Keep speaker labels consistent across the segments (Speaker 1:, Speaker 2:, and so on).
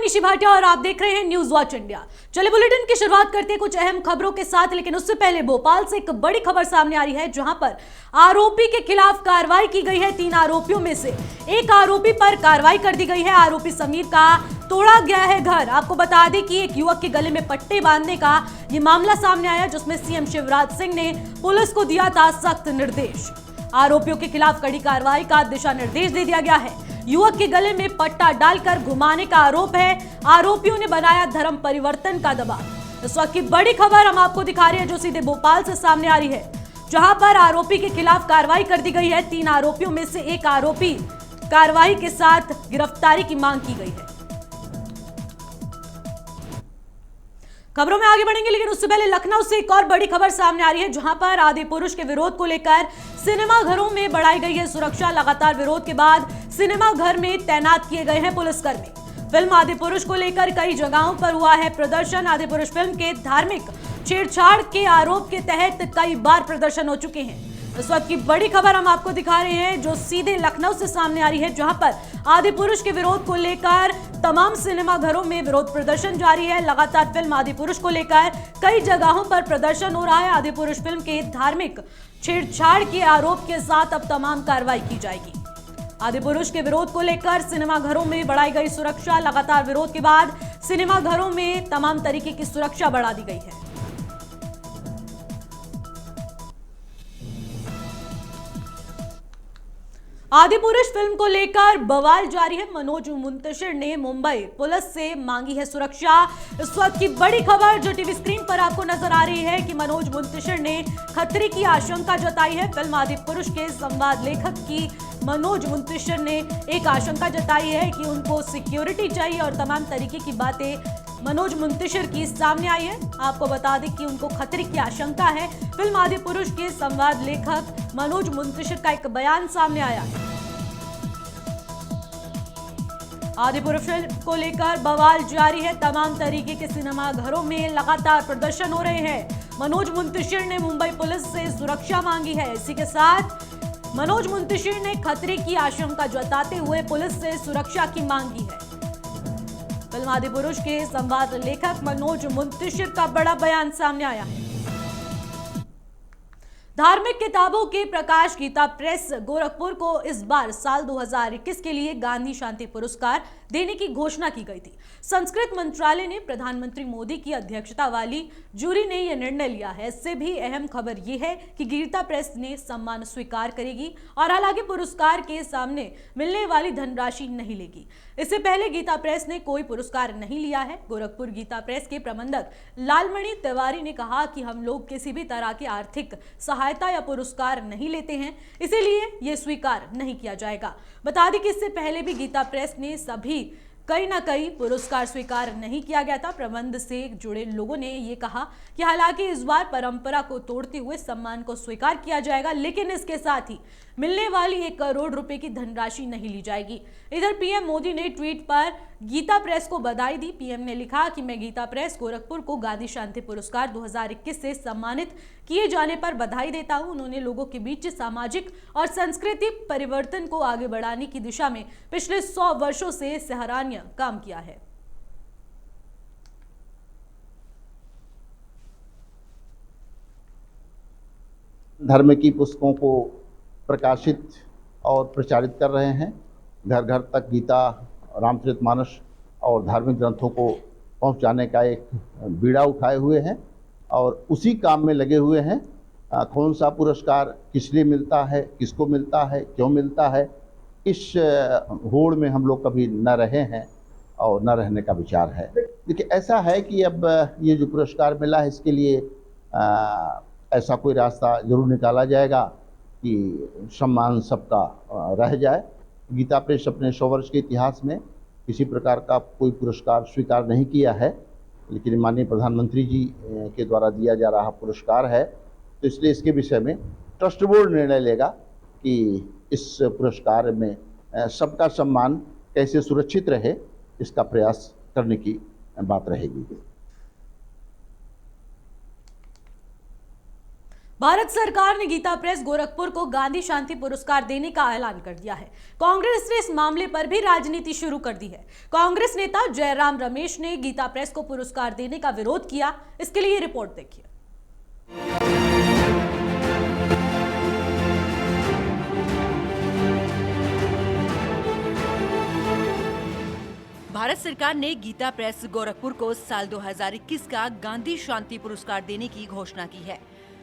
Speaker 1: निशी भाटिया और आप देख रहे हैं न्यूज वॉच इंडिया। चलिए बुलेटिन की शुरुआत करते हैं कुछ अहम खबरों के साथ, लेकिन उससे पहले भोपाल से एक बड़ी खबर सामने आ रही है, जहां पर आरोपी के खिलाफ कार्रवाई की गई है। 3 आरोपियों में से एक आरोपी पर कार्रवाई कर दी गई है। आरोपी समीर का तोड़ा गया है घर। आपको बता दें कि एक युवक के गले में पट्टे बांधने का ये मामला सामने आया, जिसमें सीएम शिवराज सिंह ने पुलिस को दिया था सख्त निर्देश। आरोपियों के खिलाफ कड़ी कार्रवाई का दिशा निर्देश दे दिया गया है। युवक के गले में पट्टा डालकर घुमाने का आरोप है। आरोपियों ने बनाया धर्म परिवर्तन का दबाव। इस वक्त की बड़ी खबर हम आपको दिखा रहे हैं, जो सीधे भोपाल से सामने आ रही है, जहां पर आरोपी के खिलाफ कार्रवाई कर दी गई है। 3 आरोपियों में से एक आरोपी कार्रवाई के साथ गिरफ्तारी की मांग की गई है। खबरों में आगे बढ़ेंगे, लेकिन उससे पहले लखनऊ से एक और बड़ी खबर सामने आ रही है, जहां पर आदिपुरुष के विरोध को लेकर सिनेमा घरों में बढ़ाई गई है सुरक्षा। लगातार विरोध के बाद सिनेमा घर में तैनात किए गए हैं पुलिसकर्मी। फिल्म आदिपुरुष को लेकर कई जगहों पर हुआ है प्रदर्शन। आदिपुरुष फिल्म के धार्मिक छेड़छाड़ के आरोप के तहत कई बार प्रदर्शन हो चुके हैं। इस वक्त की बड़ी खबर हम आपको दिखा रहे हैं, जो सीधे लखनऊ से सामने आ रही है, जहां पर आदिपुरुष के विरोध को लेकर तमाम सिनेमा घरों में विरोध प्रदर्शन जारी है। लगातार फिल्म आदिपुरुष को लेकर कई जगहों पर प्रदर्शन हो रहा है। आदिपुरुष फिल्म के धार्मिक छेड़छाड़ के आरोप के साथ अब तमाम कार्रवाई की जाएगी। आदिपुरुष के विरोध को लेकर सिनेमा घरों में बढ़ाई गई सुरक्षा। लगातार विरोध के बाद सिनेमा घरों में तमाम तरीके की सुरक्षा बढ़ा दी गई है। आदिपुरुष फिल्म को लेकर बवाल जारी है। मनोज मुंतशिर ने मुंबई पुलिस से मांगी है सुरक्षा। इस वक्त की बड़ी खबर जो टीवी स्क्रीन पर आपको नजर आ रही है कि मनोज मुंतशिर ने खतरे की आशंका जताई है। फिल्म आदिपुरुष के संवाद लेखक की मनोज मुंतशिर ने एक आशंका जताई है कि उनको सिक्योरिटी चाहिए और तमाम तरीके की बातें मनोज मुंतशिर की सामने आई है। आपको बता दें कि उनको खतरे की आशंका है। फिल्म आदिपुरुष के संवाद लेखक मनोज मुंतशिर का एक बयान सामने आया है। आदिपुरुष फिल्म को लेकर बवाल जारी है। तमाम तरीके के सिनेमा घरों में लगातार प्रदर्शन हो रहे हैं। मनोज मुंतशिर ने मुंबई पुलिस से सुरक्षा मांगी है। इसी के साथ मनोज मुंतशिर ने खतरे की आशंका जताते हुए पुलिस से सुरक्षा की मांग की है। फिल्म आदिपुरुष के संवाद लेखक मनोज मुंतशिर का बड़ा बयान सामने आया है। धार्मिक किताबों के प्रकाश गीता प्रेस गोरखपुर को इस बार साल 2021 के लिए गांधी शांति पुरस्कार देने की घोषणा की गई थी। संस्कृत मंत्रालय ने प्रधानमंत्री मोदी की अध्यक्षता वाली जूरी ने यह निर्णय लिया है। इससे भी अहम खबर यह है कि गीता प्रेस ने सम्मान स्वीकार करेगी और हालांकि पुरस्कार के सामने मिलने वाली धनराशि नहीं लेगी। इससे पहले गीता प्रेस ने कोई पुरस्कार नहीं लिया है। गोरखपुर गीता प्रेस के प्रबंधक लालमणि तिवारी ने कहा कि हम लोग किसी भी तरह की आर्थिक सहायता या पुरस्कार नहीं लेते हैं, इसीलिए ये स्वीकार नहीं किया जाएगा। बता दें कि इससे पहले भी गीता प्रेस ने सभी कहीं ना कहीं पुरस्कार स्वीकार नहीं किया गया था। प्रबंध से जुड़े लोगों ने ये कहा कि हालांकि इस बार परंपरा को तोड़ते हुए सम्मान को स्वीकार किया जाएगा, लेकिन इसके साथ ही मिलने वाली 1 करोड़ रुपए की धनराशि नहीं ली जाएगी। इधर पीएम मोदी ने ट्वीट पर गीता प्रेस को बधाई दी। पीएम ने लिखा कि मैं गीता प्रेस गोरखपुर को गांधी शांति पुरस्कार 2021 से सम्मानित किए जाने पर बधाई देता हूं। उन्होंने लोगों के बीच सामाजिक और सांस्कृतिक परिवर्तन को आगे बढ़ाने की दिशा में पिछले 100 वर्षों से सराहनीय काम किया है।
Speaker 2: धर्म की पुस्तकों को प्रकाशित और प्रचारित कर रहे हैं। घर घर तक गीता, रामचरितमानस और धार्मिक ग्रंथों को पहुंचाने का एक बीड़ा उठाए हुए हैं और उसी काम में लगे हुए हैं। कौन सा पुरस्कार किस लिए मिलता है, किसको मिलता है, क्यों मिलता है, इस होड़ में हम लोग कभी न रहे हैं और न रहने का विचार है। देखिए, ऐसा है कि अब ये जो पुरस्कार मिला है, इसके लिए ऐसा कोई रास्ता जरूर निकाला जाएगा कि सम्मान सबका रह जाए। गीता प्रेस अपने 100 वर्ष के इतिहास में किसी प्रकार का कोई पुरस्कार स्वीकार नहीं किया है, लेकिन माननीय प्रधानमंत्री जी के द्वारा दिया जा रहा पुरस्कार है, तो इसलिए इसके विषय में ट्रस्ट बोर्ड निर्णय लेगा कि इस पुरस्कार में सबका सम्मान कैसे सुरक्षित रहे, इसका प्रयास करने की बात रहेगी।
Speaker 1: भारत सरकार ने गीता प्रेस गोरखपुर को गांधी शांति पुरस्कार देने का ऐलान कर दिया है। कांग्रेस ने इस मामले पर भी राजनीति शुरू कर दी है। कांग्रेस नेता जयराम रमेश ने गीता प्रेस को पुरस्कार देने का विरोध किया। इसके लिए रिपोर्ट देखिए।
Speaker 3: भारत सरकार ने गीता प्रेस गोरखपुर को साल 2021 का गांधी शांति पुरस्कार देने की घोषणा की है,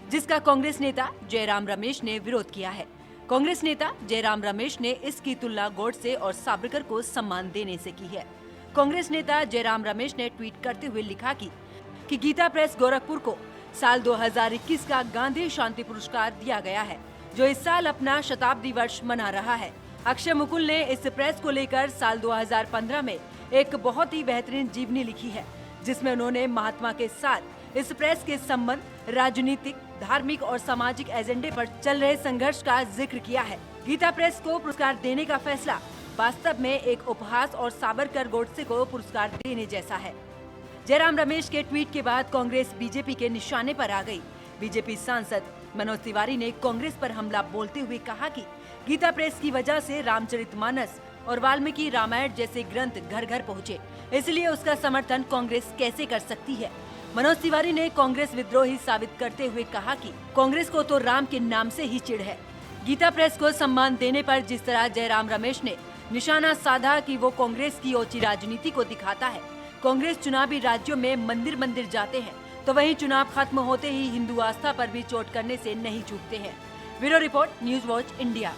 Speaker 3: जिसका कांग्रेस नेता जयराम रमेश ने विरोध किया है। कांग्रेस नेता जयराम रमेश ने इसकी तुलना गोडसे और सावरकर को सम्मान देने से की है। कांग्रेस नेता जयराम रमेश ने ट्वीट करते हुए लिखा कि गीता प्रेस गोरखपुर को साल 2021 का गांधी शांति पुरस्कार दिया गया है, जो इस साल अपना शताब्दी वर्ष मना रहा है। अक्षय मुकुल ने इस प्रेस को लेकर साल 2015 में एक बहुत ही बेहतरीन जीवनी लिखी है, जिसमें उन्होंने महात्मा के साथ इस प्रेस के संबंध, राजनीतिक, धार्मिक और सामाजिक एजेंडे पर चल रहे संघर्ष का जिक्र किया है। गीता प्रेस को पुरस्कार देने का फैसला वास्तव में एक उपहास और सावरकर गोडसे को पुरस्कार देने जैसा है। जयराम रमेश के ट्वीट के बाद कांग्रेस बीजेपी के निशाने पर आ गई। बीजेपी सांसद मनोज तिवारी ने कांग्रेस पर हमला बोलते हुए कहा कि गीता प्रेस की वजह से रामचरितमानस और वाल्मीकि रामायण जैसे ग्रंथ घर घर पहुँचे, इसलिए उसका समर्थन कांग्रेस कैसे कर सकती है। मनोज तिवारी ने कांग्रेस विद्रोही साबित करते हुए कहा कि कांग्रेस को तो राम के नाम से ही चिढ़ है। गीता प्रेस को सम्मान देने पर जिस तरह जयराम रमेश ने निशाना साधा कि वो कांग्रेस की ओछी राजनीति को दिखाता है। कांग्रेस चुनावी राज्यों में मंदिर मंदिर जाते हैं, तो वहीं चुनाव खत्म होते ही हिंदू आस्था पर भी चोट करने से नहीं चूकते हैं। Bureau report, news watch India.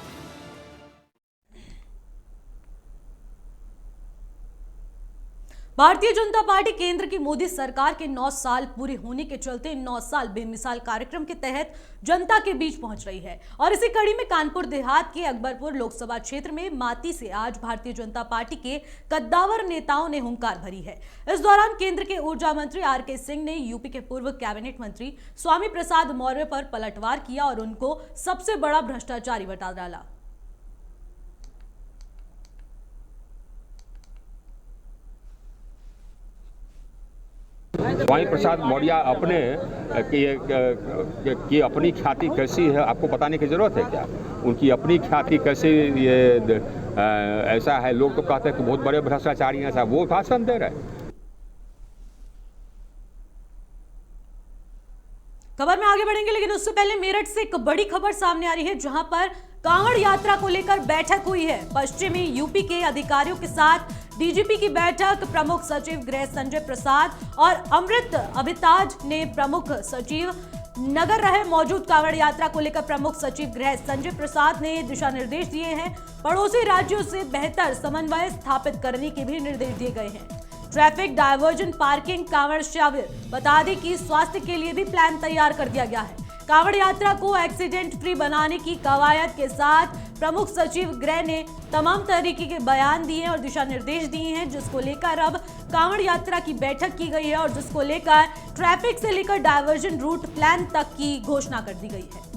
Speaker 1: Bharatiya Janata party केंद्र की मोदी सरकार के 9 साल पूरे होने के चलते 9 साल बेमिसाल कार्यक्रम के तहत जनता के बीच पहुंच रही है। और इसी कड़ी में कानपुर देहात के अकबरपुर लोकसभा क्षेत्र में माती से आज भारतीय जनता पार्टी के कद्दावर नेताओं ने हुंकार भरी है। इस दौरान केंद्र के ऊर्जा मंत्री आर.के. सिंह ने यूपी के पूर्व कैबिनेट मंत्री स्वामी प्रसाद मौर्य पर पलटवार किया और उनको सबसे बड़ा भ्रष्टाचारी बता डाला।
Speaker 4: स्वामी प्रसाद मौर्य अपने की अपनी ख्याति कैसी है आपको बताने की जरूरत है क्या? उनकी अपनी ख्याति कैसे ये ऐसा है, लोग तो कहते हैं कि बहुत बड़े भ्रष्टाचारी हैं, ऐसा वो भाषण दे रहे।
Speaker 1: खबर में आगे बढ़ेंगे, लेकिन उससे पहले मेरठ से एक बड़ी खबर सामने आ रही है, जहां पर कांवड़ यात्रा को लेकर बैठक हुई है। पश्चिमी यूपी के अधिकारियों के साथ डीजीपी की बैठक प्रमुख सचिव गृह संजय प्रसाद और अमृत अभिताज ने प्रमुख सचिव नगर रहे। मौजूद कांवड़ यात्रा को लेकर प्रमुख सचिव गृह संजय प्रसाद ने दिशा निर्देश दिए हैं। पड़ोसी राज्यों से बेहतर समन्वय स्थापित करने के भी निर्देश दिए गए हैं। ट्रैफिक डायवर्जन, पार्किंग, कांवड़ शिविर, बता दें कि स्वास्थ्य के लिए भी प्लान तैयार कर दिया गया है। कांवड़ यात्रा को एक्सीडेंट फ्री बनाने की कवायद के साथ प्रमुख सचिव गृह ने तमाम तरीके के बयान दिए और दिशा निर्देश दिए हैं, जिसको लेकर अब कांवड़ यात्रा की बैठक की गई है और जिसको लेकर ट्रैफिक से लेकर डायवर्जन रूट प्लान तक की घोषणा कर दी गई है।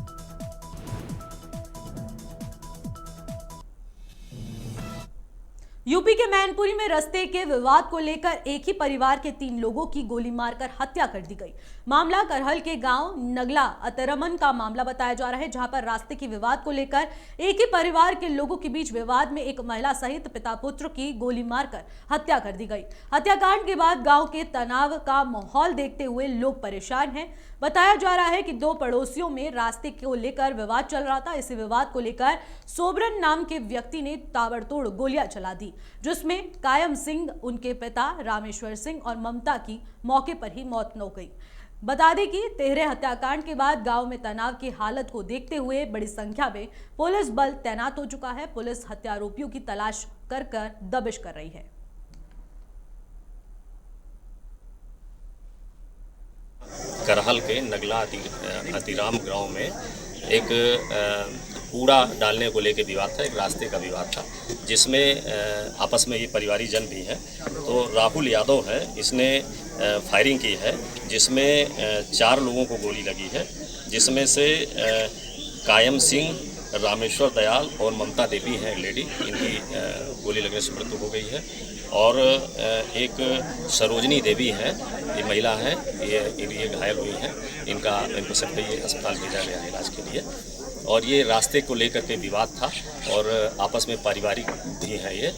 Speaker 1: यूपी के मैनपुरी में रास्ते के विवाद को लेकर एक ही परिवार के 3 लोगों की गोली मारकर हत्या कर दी गई। मामला करहल के गांव नगला अतरमन का मामला बताया जा रहा है, जहां पर रास्ते के विवाद को लेकर एक ही परिवार के लोगों के बीच विवाद में एक महिला सहित पिता पुत्र की गोली मारकर हत्या कर दी गई। हत्याकांड के बाद गांव के तनाव का माहौल देखते हुए लोग परेशान हैं। बताया जा रहा है कि 2 पड़ोसियों में रास्ते को लेकर विवाद चल रहा था। इसी विवाद को लेकर सोबरन नाम के व्यक्ति ने ताबड़तोड़ गोलियां चला दी, जिसमें कायम सिंह, उनके पिता रामेश्वर सिंह और ममता की मौके पर ही मौत हो गई। बता दें कि तेहरे हत्याकांड के बाद गांव में तनाव की हालत को देखते हुए बड़ी संख्या में पुलिस बल तैनात हो चुका है। पुलिस हत्यारोपियों की तलाश कर दबिश कर रही है।
Speaker 5: करहल के नगला अतिराम गांव में एक कूड़ा डालने को लेकर विवाद था, एक रास्ते का विवाद था, जिसमें आपस में ये परिवारी जन भी हैं। तो राहुल यादव है, इसने फायरिंग की है, जिसमें 4 लोगों को गोली लगी है, जिसमें से कायम सिंह, रामेश्वर दयाल और ममता देवी हैं लेडी, इनकी गोली लगने से मृत्यु हो गई है। और एक सरोजनी देवी है, ये महिला है, ये घायल हुई हैं। इनको सरकारी अस्पताल भेजा गया है इलाज के लिए। और ये रास्ते को लेकर के विवाद था और आपस में पारिवारिक भी है ये।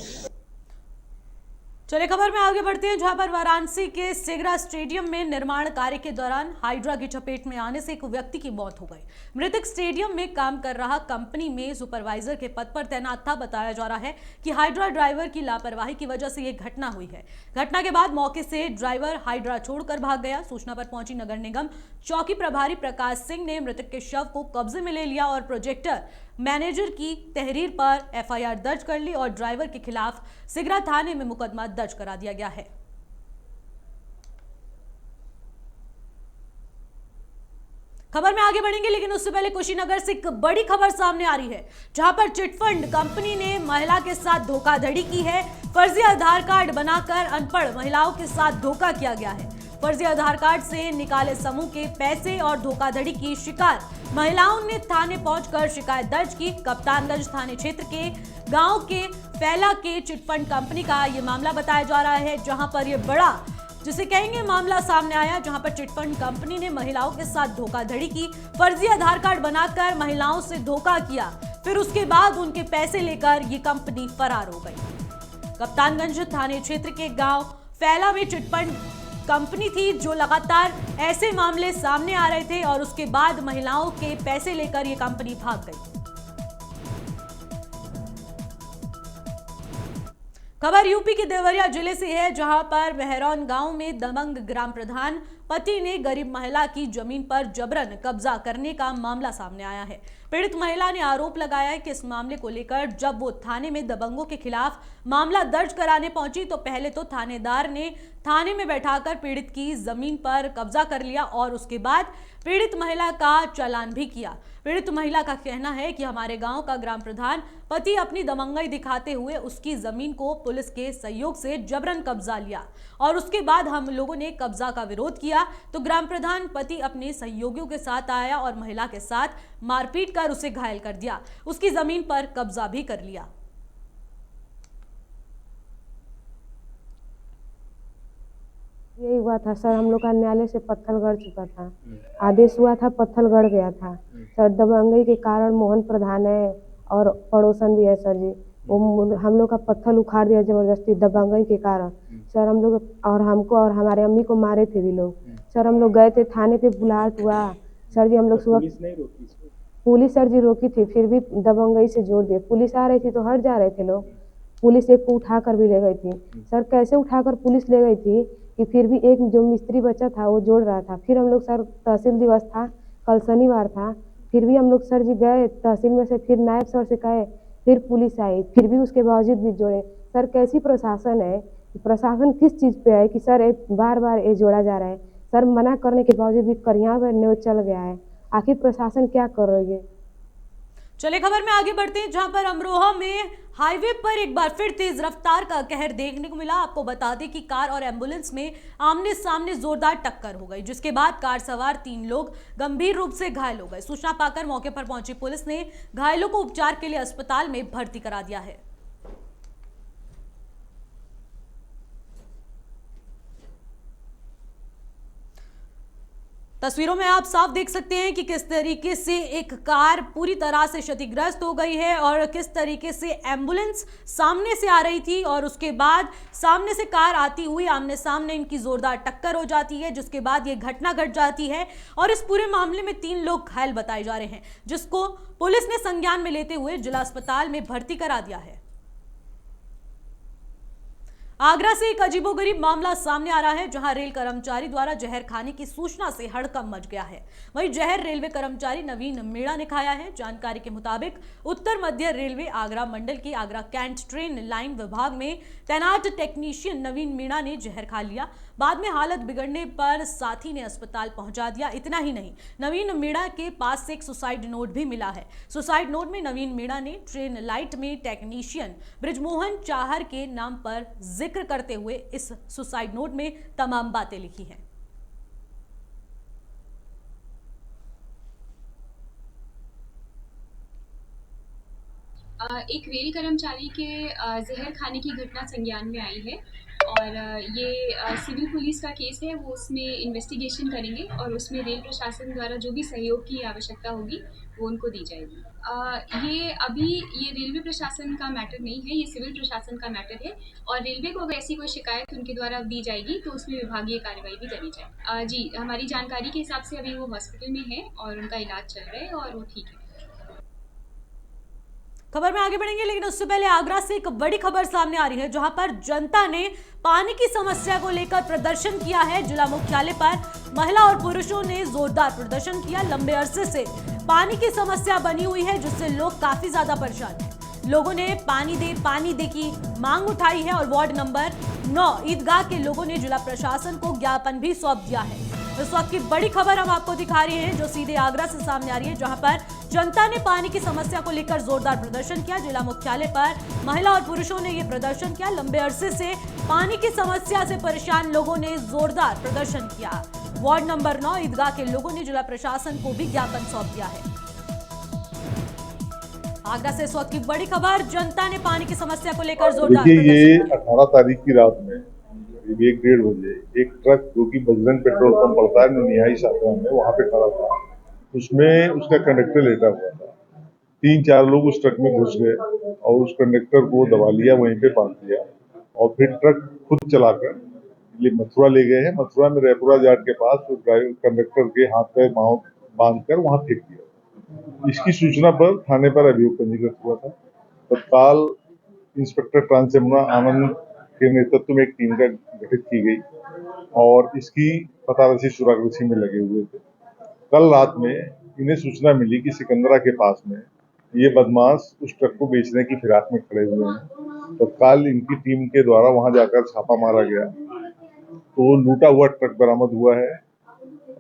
Speaker 1: चलिए खबर में आगे बढ़ते हैं, जहां पर वाराणसी के सेगरा स्टेडियम में निर्माण कार्य के दौरान हाइड्रा की चपेट में आने से एक व्यक्ति की मौत हो गई। मृतक स्टेडियम में काम कर रहा कंपनी में सुपरवाइजर के पद पर तैनात था। बताया जा रहा है कि हाइड्रा ड्राइवर की लापरवाही की वजह से यह घटना हुई है। घटना के बाद मौके से ड्राइवर हाइड्रा छोड़कर भाग गया। सूचना पर पहुंची नगर निगम चौकी प्रभारी प्रकाश सिंह ने मृतक के शव को कब्जे में ले लिया और प्रोजेक्टर मैनेजर की तहरीर पर एफआईआर दर्ज कर ली और ड्राइवर के खिलाफ सिगरा थाने में मुकदमा दर्ज करा दिया गया है। खबर में आगे बढ़ेंगे, लेकिन उससे पहले कुशीनगर से एक बड़ी खबर सामने आ रही है, जहां पर चिटफंड कंपनी ने महिला के साथ धोखाधड़ी की है। फर्जी आधार कार्ड बनाकर अनपढ़ महिलाओं के साथ धोखा किया गया है। फर्जी आधार कार्ड से निकाले समूह के पैसे और धोखाधड़ी की शिकार महिलाओं ने थाने पहुंचकर शिकायत दर्ज की। कप्तानगंज थाने क्षेत्र के गांव के फैला के चिटफंड कंपनी का ये मामला बताया जा रहा है, जहां पर ये बड़ा जिसे कहेंगे मामला सामने आया, जहां पर चिटफंड कंपनी ने महिलाओं के साथ धोखाधड़ी की। फर्जी आधार कार्ड बनाकर महिलाओं से धोखा किया, फिर उसके बाद उनके पैसे लेकर ये कंपनी फरार हो गई। कप्तानगंज थाने क्षेत्र के गांव फैला में चिटफंड कंपनी थी, जो लगातार ऐसे मामले सामने आ रहे थे और उसके बाद महिलाओं के पैसे लेकर ये कंपनी भाग गई। खबर यूपी के देवरिया जिले से है, जहां पर मेहरौन गांव में दबंग ग्राम प्रधान पति ने गरीब महिला की जमीन पर जबरन कब्जा करने का मामला सामने आया है। पीड़ित महिला ने आरोप लगाया है कि इस मामले को लेकर जब वो थाने में दबंगों के खिलाफ मामला दर्ज कराने पहुंची तो पहले तो थानेदार ने थाने में बैठाकर पीड़ित की जमीन पर कब्जा कर लिया और उसके बाद पीड़ित महिला का चालान भी किया। पीड़ित महिला का कहना है कि हमारे गांव का ग्राम प्रधान पति अपनी दबंगई दिखाते हुए उसकी जमीन को पुलिस के सहयोग से जबरन कब्जा लिया और उसके बाद हम लोगों ने कब्जा का विरोध किया तो ग्राम प्रधान पति अपने सहयोगियों के साथ आया और महिला के साथ मारपीट कर उसे घायल कर दिया, उसकी जमीन पर कब्जा भी कर लिया।
Speaker 6: यही हुआ था सर, हम लोग का न्यायालय से पत्थर गड़ चुका था, आदेश हुआ था, पत्थर गड़ गया था सर। दबंगई के कारण मोहन प्रधान है और पड़ोसन भी है सर जी, वो हम लोग का पत्थर उखाड़ दिया जबरदस्ती दबंगई के कारण सर। हम लोग और हमको और हमारे अम्मी को मारे थे भी लोग सर। हम लोग गए थे थाने पे, बुलाहट हुआ सर जी। हम लोग सुबह पुलिस सर जी रोकी थी, फिर भी दबंगई से जोड़ दिए। पुलिस आ रही थी तो हट जा रहे थे लोग। पुलिस एक को उठा कर भी ले गई थी सर। कैसे उठाकर पुलिस ले गई थी कि फिर भी एक जो मिस्त्री बच्चा था वो जोड़ रहा था। फिर हम लोग सर, तहसील दिवस था, कल शनिवार था, फिर भी हम लोग सर जी गए तहसील में से, फिर नायब सर से कहे, फिर पुलिस आई, फिर भी उसके बावजूद भी जोड़े सर। कैसी प्रशासन है, प्रशासन किस चीज़ पे है कि सर बार बार ये जोड़ा जा रहा है सर। मना करने के बावजूद भी करिया पर न्यूज चल गया है, आखिर प्रशासन क्या कर रही है।
Speaker 1: चलिए खबर में आगे बढ़ते हैं, जहां पर अमरोहा में हाईवे पर एक बार फिर तेज रफ्तार का कहर देखने को मिला। आपको बता दें कि कार और एम्बुलेंस में आमने सामने जोरदार टक्कर हो गई, जिसके बाद कार सवार 3 लोग गंभीर रूप से घायल हो गए। सूचना पाकर मौके पर पहुंची पुलिस ने घायलों को उपचार के लिए अस्पताल में भर्ती करा दिया है। तस्वीरों में आप साफ देख सकते हैं कि किस तरीके से एक कार पूरी तरह से क्षतिग्रस्त हो गई है और किस तरीके से एम्बुलेंस सामने से आ रही थी और उसके बाद सामने से कार आती हुई आमने सामने इनकी जोरदार टक्कर हो जाती है, जिसके बाद ये घटना घट जाती है। और इस पूरे मामले में 3 लोग घायल बताए जा रहे हैं, जिसको पुलिस ने संज्ञान में लेते हुए जिला अस्पताल में भर्ती करा दिया है। आगरा से एक अजीबोगरीब मामला सामने आ रहा है, जहां रेल कर्मचारी द्वारा जहर खाने की सूचना से हड़कंप मच गया है। वहीं जहर रेलवे कर्मचारी नवीन मीणा ने खाया है। जानकारी के मुताबिक उत्तर मध्य रेलवे आगरा मंडल की आगरा कैंट ट्रेन लाइन विभाग में तैनात टेक्नीशियन नवीन मीणा ने जहर खा लिया। बाद में हालत बिगड़ने पर साथी ने अस्पताल पहुंचा दिया। इतना ही नहीं, नवीन मीणा के पास से एक सुसाइड नोट भी मिला है। सुसाइड नोट में नवीन मीणा ने ट्रेन लाइट में टेक्नीशियन ब्रिजमोहन चाहर के नाम पर जिक्र करते हुए इस सुसाइड नोट में तमाम बातें लिखी हैं।
Speaker 7: एक रेल कर्मचारी के जहर खाने की घटना संज्ञान में आई है और ये सिविल पुलिस का केस है। वो उसमें इन्वेस्टिगेशन करेंगे और उसमें रेल प्रशासन द्वारा जो भी सहयोग की आवश्यकता होगी वो उनको दी जाएगी। ये रेलवे प्रशासन का मैटर नहीं है, ये सिविल प्रशासन का मैटर है और रेलवे को अगर ऐसी कोई शिकायत उनके द्वारा दी जाएगी तो उसमें विभागीय कार्रवाई भी करी जाए। जी, हमारी जानकारी के हिसाब से अभी वो हॉस्पिटल में है और उनका इलाज चल रहा है और वो ठीक है।
Speaker 1: खबर में आगे बढ़ेंगे, लेकिन उससे पहले आगरा से एक बड़ी खबर सामने आ रही है, जहां पर जनता ने पानी की समस्या को लेकर प्रदर्शन किया है। जिला मुख्यालय पर महिला और पुरुषों ने जोरदार प्रदर्शन किया। लंबे अरसे से पानी की समस्या बनी हुई है, जिससे लोग काफी ज्यादा परेशान हैं। लोगों ने पानी दे की मांग उठाई है और वार्ड नंबर 9 ईदगाह के लोगों ने जिला प्रशासन को ज्ञापन भी सौंप दिया है। इस वक्त की बड़ी खबर हम आपको दिखा रहे हैं, जो सीधे आगरा से सामने आ रही है, जहां पर जनता ने पानी की समस्या को लेकर जोरदार प्रदर्शन किया। जिला मुख्यालय पर महिला और पुरुषों ने यह प्रदर्शन किया। लंबे अरसे से पानी की समस्या से परेशान लोगों ने जोरदार प्रदर्शन किया। वार्ड नंबर 9 ईदगाह के लोगों ने जिला प्रशासन को भी ज्ञापन सौंप दिया है। आगरा से इस वक्त की बड़ी खबर, जनता ने पानी की समस्या को लेकर जोरदार प्रदर्शन
Speaker 8: ये
Speaker 1: किया।
Speaker 8: 18 तारीख की रात में 1-1:30 बजे एक ट्रक जो कि बजरंग पेट्रोल पंप पड़ता है निहाई शाखा में, वहां पे खड़ा था। उसमें उसका कंडक्टर लेटा हुआ था। 3-4 लोग उस ट्रक में घुस गए और उस कंडक्टर को दबा लिया, वहीं पे बांध दिया और फिर ट्रक खुद चलाकर ये मथुरा ले गए हैं। मथुरा में रायपुरा जाट के पास कंडक्टर के हाथ पैर बांध कर वहां फेंक दिया। इसकी सूचना पर थाने पर अभियोग पंजीकृत हुआ था। तत्काल इंस्पेक्टर ट्रांसजमुना आनंद के नेतृत्व में एक टीम का गठित की गई और इसकी पतारसी सुरागरसी में लगे हुए थे। कल रात में इन्हें सूचना मिली कि सिकंदरा के पास में ये बदमाश उस ट्रक को बेचने की फिराक में खड़े हुए हैं। तत्काल इनकी टीम के द्वारा वहां जाकर छापा मारा गया तो लूटा हुआ ट्रक बरामद हुआ है।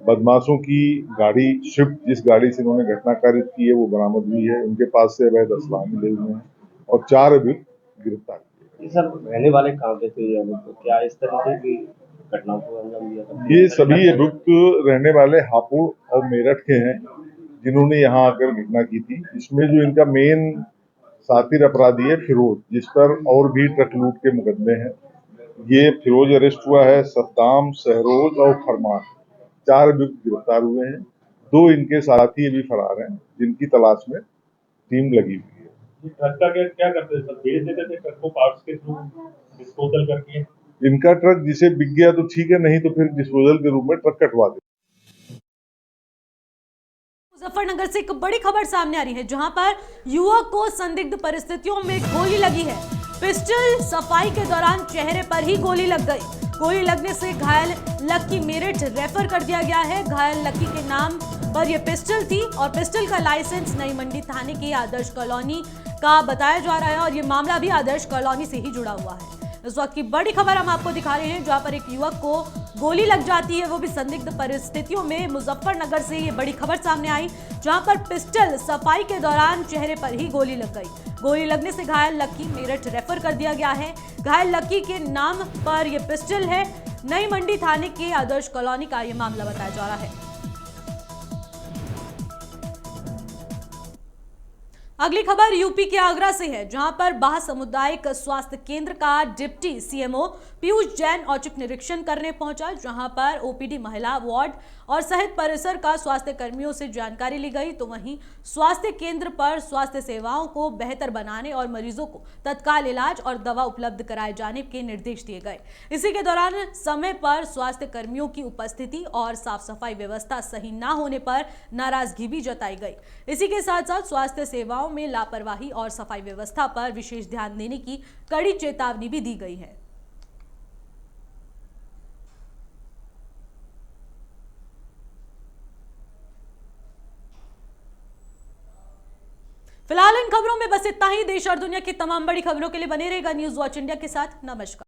Speaker 8: बदमाशों की गाड़ी स्विफ्ट, जिस गाड़ी से इन्होंने घटना कारित की है, वो बरामद हुई है। उनके पास से अवैध असलाह मिले हुए हैं और 4 अभियुक्त गिरफ्तार किए।
Speaker 9: ये सब रहने वाले कहाँ पे थे? तो क्या इस तरीके की घटनाओं को अंजाम दिया था?
Speaker 8: ये सभी अभियुक्त रहने वाले हापुड़ और मेरठ के हैं, जिन्होंने यहाँ आकर घटना की थी। इसमें जो इनका मेन सातिर अपराधी है फिरोज, जिस पर और भी ट्रक लूट के मुकदमे हैं। ये फिरोज अरेस्ट हुआ है। सद्दाम, सहरोज और फरमान 4 अभियुक्त गिरफ्तार हुए हैं। 2 इनके साथी अभी फरार हैं, जिनकी तलाश में टीम लगी हुई है।
Speaker 10: ट्रक का क्या करते थे सर? बेच देते थे ट्रक को पार्ट्स के थ्रू डिस्पोजल करके?
Speaker 8: इनका ट्रक जिसे बिक गया तो ठीक है, नहीं तो फिर डिस्पोजल के रूप में ट्रक कटवा दे।
Speaker 1: मुजफ्फरनगर से एक बड़ी खबर सामने आ रही है, जहां पर युवक को संदिग्ध परिस्थितियों में गोली लगी है। पिस्टल सफाई के दौरान चेहरे पर ही गोली लग गई। गोली लगने से घायल लक्की मेरठ रेफर कर दिया गया है। घायल लक्की के नाम पर यह पिस्टल थी और पिस्टल का लाइसेंस नई मंडी थाने की आदर्श कॉलोनी का बताया जा रहा है और यह मामला भी आदर्श कॉलोनी से ही जुड़ा हुआ है। इस वक्त की बड़ी खबर हम आपको दिखा रहे हैं, जहां पर एक युवक को गोली लग जाती है, वो भी संदिग्ध परिस्थितियों में। मुजफ्फरनगर से ये बड़ी खबर सामने आई, जहां पर पिस्टल सफाई के दौरान चेहरे पर ही गोली लग गई। गोली लगने से घायल लक्की मेरठ रेफर कर दिया गया है। घायल लक्की के नाम पर यह पिस्टल है। नई मंडी थाने के आदर्श कॉलोनी का यह मामला बताया जा रहा है। अगली खबर यूपी के आगरा से है, जहां पर बाह सामुदायिक स्वास्थ्य केंद्र का डिप्टी सीएमओ पीयूष जैन औचक निरीक्षण करने पहुंचा, जहां पर ओपीडी, महिला वार्ड और सहित परिसर का स्वास्थ्य कर्मियों से जानकारी ली गई। तो वहीं स्वास्थ्य केंद्र पर स्वास्थ्य सेवाओं को बेहतर बनाने और मरीजों को तत्काल इलाज और दवा उपलब्ध कराए जाने के निर्देश दिए गए। इसी के दौरान समय पर स्वास्थ्य कर्मियों की उपस्थिति और साफ सफाई व्यवस्था सही न होने पर नाराजगी भी जताई गई। इसी के साथ साथ स्वास्थ्य सेवाओं में लापरवाही और सफाई व्यवस्था पर विशेष ध्यान देने की कड़ी चेतावनी भी दी गई है। फिलहाल इन खबरों में बस इतना ही। देश और दुनिया की तमाम बड़ी खबरों के लिए बने रहेगा न्यूज़ वॉच इंडिया के साथ। नमस्कार।